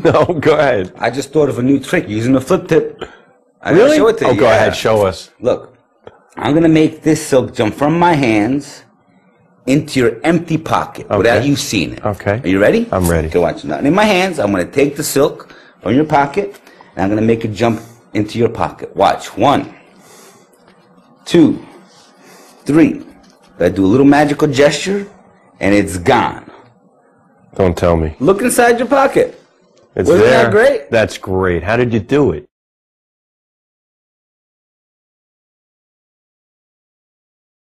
No, go ahead. I just thought of a new trick using the flip tip. I'm Really? gonna show it to you. Oh, go ahead. Show us. Look, I'm going to make this silk jump from my hands into your empty pocket without you seeing it. Okay. Are you ready? I'm ready. Okay, watch. Now, in my hands, I'm going to take the silk from your pocket, and I'm going to make it jump into your pocket. Watch. 1, 2, 3. I do a little magical gesture, and it's gone. Don't tell me. Look inside your pocket. It's Wasn't there. that great? That's great. How did you do it?